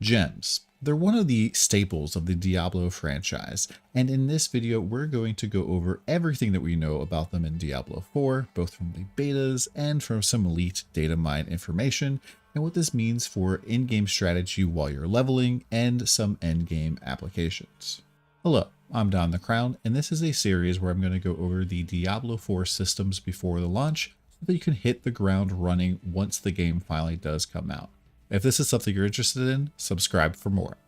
Gems. They're one of the staples of the Diablo franchise, and in this video we're going to go over everything that we know about them in Diablo 4, both from the betas and from some elite data mine information, and what this means for in-game strategy while you're leveling and some end-game applications. Hello, I'm DonTheCrown, and this is a series where I'm going to go over the Diablo 4 systems before the launch so that you can hit the ground running once the game finally does come out. If this is something you're interested in, subscribe for more.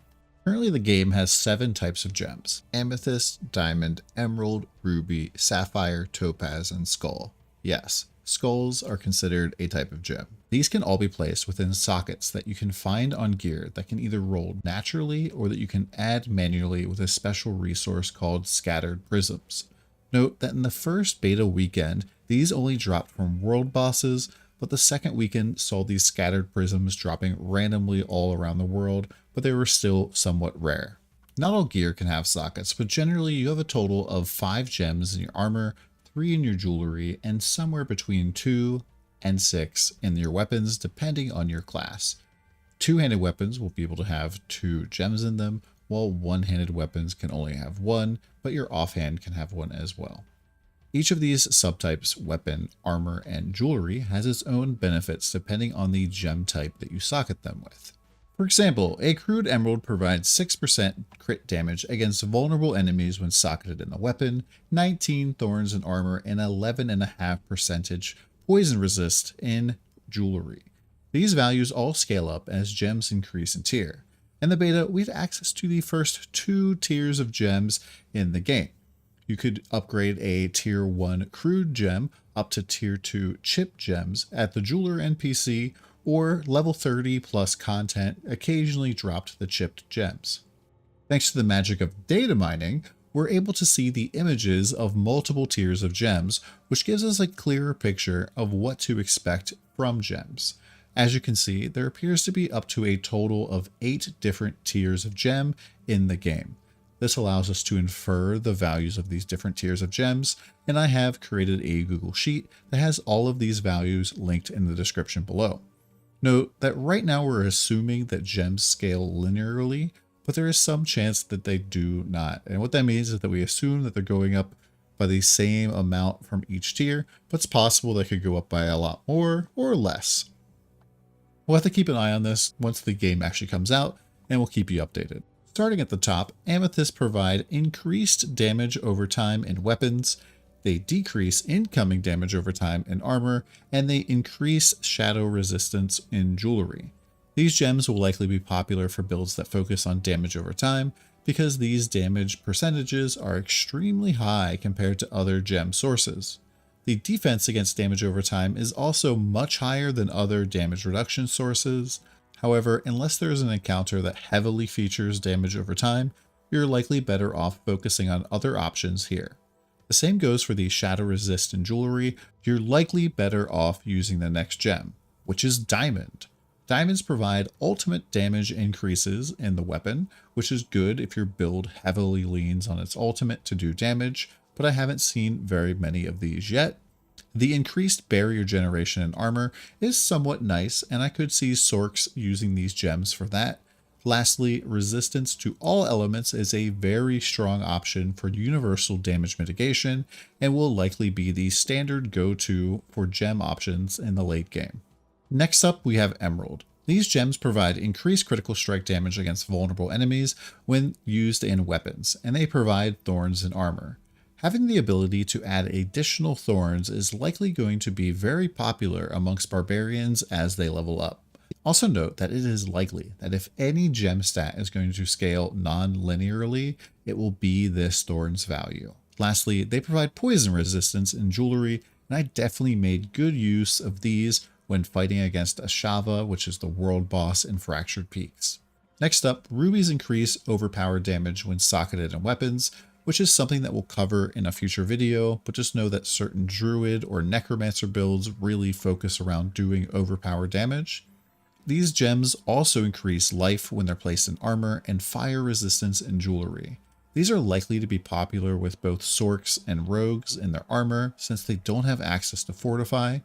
Currently the game has 7 types of gems: Amethyst, Diamond, Emerald, Ruby, Sapphire, Topaz, and Skull. Yes, skulls are considered a type of gem. These can all be placed within sockets that you can find on gear that can either roll naturally or that you can add manually with a special resource called Scattered Prisms. Note that in the first beta weekend, these only dropped from world bosses, but the second weekend saw these scattered prisms dropping randomly all around the world, but they were still somewhat rare. Not all gear can have sockets, but generally you have a total of 5 gems in your armor, 3 in your jewelry, and somewhere between 2 and 6 in your weapons depending on your class. Two-handed weapons will be able to have 2 gems in them, while one-handed weapons can only have 1, but your offhand can have 1 as well. Each of these subtypes, weapon, armor, and jewelry, has its own benefits depending on the gem type that you socket them with. For example, a crude emerald provides 6% crit damage against vulnerable enemies when socketed in a weapon, 19 thorns in armor, and 11.5% poison resist in jewelry. These values all scale up as gems increase in tier. In the beta, we have access to the first 2 tiers of gems in the game. You could upgrade a tier 1 crude gem up to tier 2 chip gems at the jeweler NPC, or level 30 plus content occasionally dropped the chipped gems. Thanks to the magic of data mining, we're able to see the images of multiple tiers of gems, which gives us a clearer picture of what to expect from gems. As you can see, there appears to be up to a total of 8 different tiers of gem in the game. This allows us to infer the values of these different tiers of gems, and I have created a Google Sheet that has all of these values linked in the description below. Note that right now we're assuming that gems scale linearly, but there is some chance that they do not. And what that means is that we assume that they're going up by the same amount from each tier, but it's possible they could go up by a lot more or less. We'll have to keep an eye on this once the game actually comes out, and we'll keep you updated. Starting at the top, Amethyst provide increased damage over time in weapons, they decrease incoming damage over time in armor, and they increase shadow resistance in jewelry. These gems will likely be popular for builds that focus on damage over time, because these damage percentages are extremely high compared to other gem sources. The defense against damage over time is also much higher than other damage reduction sources. However, unless there is an encounter that heavily features damage over time, you're likely better off focusing on other options here. The same goes for the shadow resist in jewelry. You're likely better off using the next gem, which is Diamond. Diamonds provide ultimate damage increases in the weapon, which is good if your build heavily leans on its ultimate to do damage, but I haven't seen very many of these yet. The increased barrier generation in armor is somewhat nice, and I could see Sorks using these gems for that. Lastly, resistance to all elements is a very strong option for universal damage mitigation, and will likely be the standard go-to for gem options in the late game. Next up, we have Emerald. These gems provide increased critical strike damage against vulnerable enemies when used in weapons, and they provide thorns in armor. Having the ability to add additional thorns is likely going to be very popular amongst barbarians as they level up. Also note that it is likely that if any gem stat is going to scale non-linearly, it will be this thorns value. Lastly, they provide poison resistance in jewelry, and I definitely made good use of these when fighting against Ashava, which is the world boss in Fractured Peaks. Next up, rubies increase overpowered damage when socketed in weapons, which is something that we'll cover in a future video, but just know that certain druid or necromancer builds really focus around doing overpowered damage. These gems also increase life when they're placed in armor and fire resistance in jewelry. These are likely to be popular with both Sorks and Rogues in their armor since they don't have access to fortify,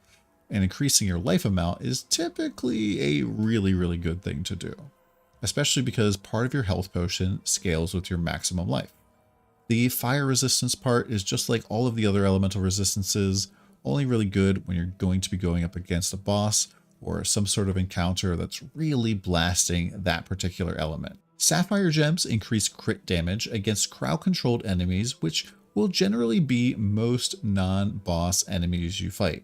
and increasing your life amount is typically a really good thing to do. especially because part of your health potion scales with your maximum life. The fire resistance part is just like all of the other elemental resistances, only really good when you're going to be going up against a boss or some sort of encounter that's really blasting that particular element. Sapphire gems increase crit damage against crowd-controlled enemies, which will generally be most non-boss enemies you fight.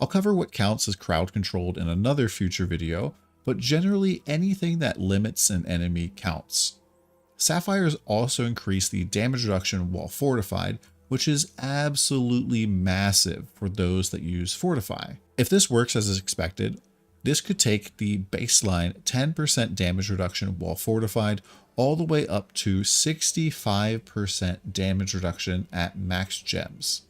I'll cover what counts as crowd-controlled in another future video, but generally anything that limits an enemy counts. Sapphires also increase the damage reduction while fortified, which is absolutely massive for those that use Fortify. If this works as expected, this could take the baseline 10% damage reduction while fortified all the way up to 65% damage reduction at max gems.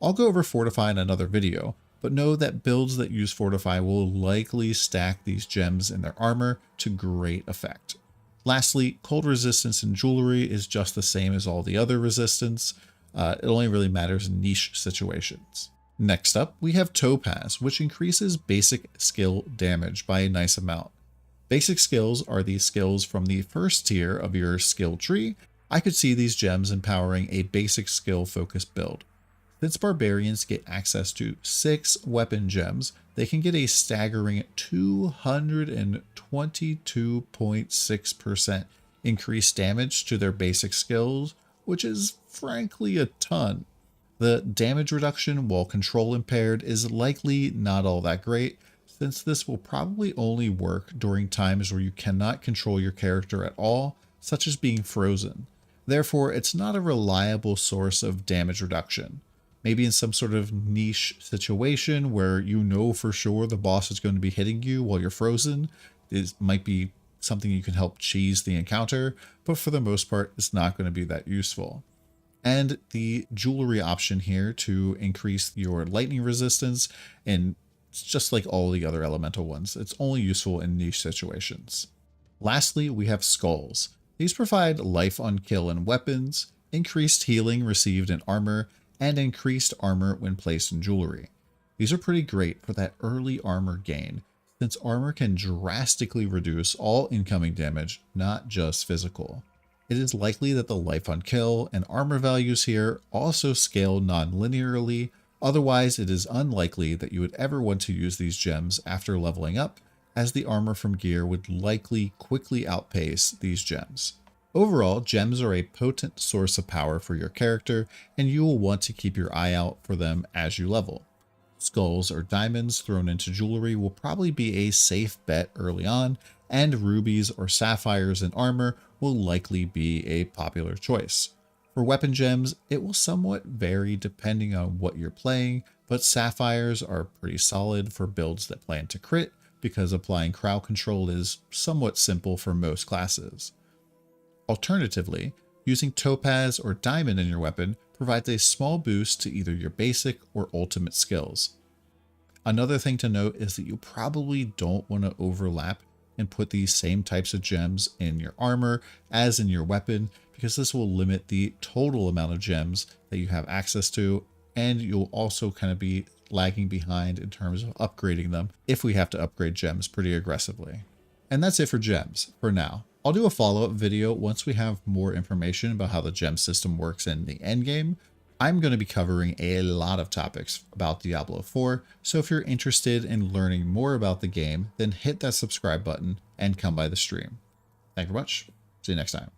I'll go over Fortify in another video, but know that builds that use Fortify will likely stack these gems in their armor to great effect. Lastly, cold resistance in jewelry is just the same as all the other resistance. It only really matters in niche situations. Next up, we have Topaz, which increases basic skill damage by a nice amount. Basic skills are the skills from the first tier of your skill tree. I could see these gems empowering a basic skill focused build. Since barbarians get access to 6 weapon gems, they can get a staggering 222.6% increased damage to their basic skills, which is frankly a ton. The damage reduction while control impaired is likely not all that great, since this will probably only work during times where you cannot control your character at all, such as being frozen. Therefore, it's not a reliable source of damage reduction. Maybe in some sort of niche situation where you know for sure the boss is going to be hitting you while you're frozen, it might be something you can help cheese the encounter, but for the most part, it's not going to be that useful. And the jewelry option here to increase your lightning resistance, and it's just like all the other elemental ones, it's only useful in niche situations. Lastly, we have skulls. These provide life on kill in weapons, increased healing received in armor, and increased armor when placed in jewelry. These are pretty great for that early armor gain, since armor can drastically reduce all incoming damage, not just physical. It is likely that the life on kill and armor values here also scale non-linearly, otherwise it is unlikely that you would ever want to use these gems after leveling up, as the armor from gear would likely quickly outpace these gems. Overall, gems are a potent source of power for your character, and you will want to keep your eye out for them as you level. Skulls or diamonds thrown into jewelry will probably be a safe bet early on, and rubies or sapphires in armor will likely be a popular choice. For weapon gems, it will somewhat vary depending on what you're playing, but sapphires are pretty solid for builds that plan to crit, because applying crowd control is somewhat simple for most classes. Alternatively, using topaz or diamond in your weapon provides a small boost to either your basic or ultimate skills. Another thing to note is that you probably don't want to overlap and put these same types of gems in your armor as in your weapon, because this will limit the total amount of gems that you have access to, and you'll also kind of be lagging behind in terms of upgrading them if we have to upgrade gems pretty aggressively. And that's it for gems for now. I'll do a follow-up video once we have more information about how the gem system works in the endgame. I'm going to be covering a lot of topics about Diablo 4, so if you're interested in learning more about the game, then hit that subscribe button and come by the stream. Thank you very much. See you next time.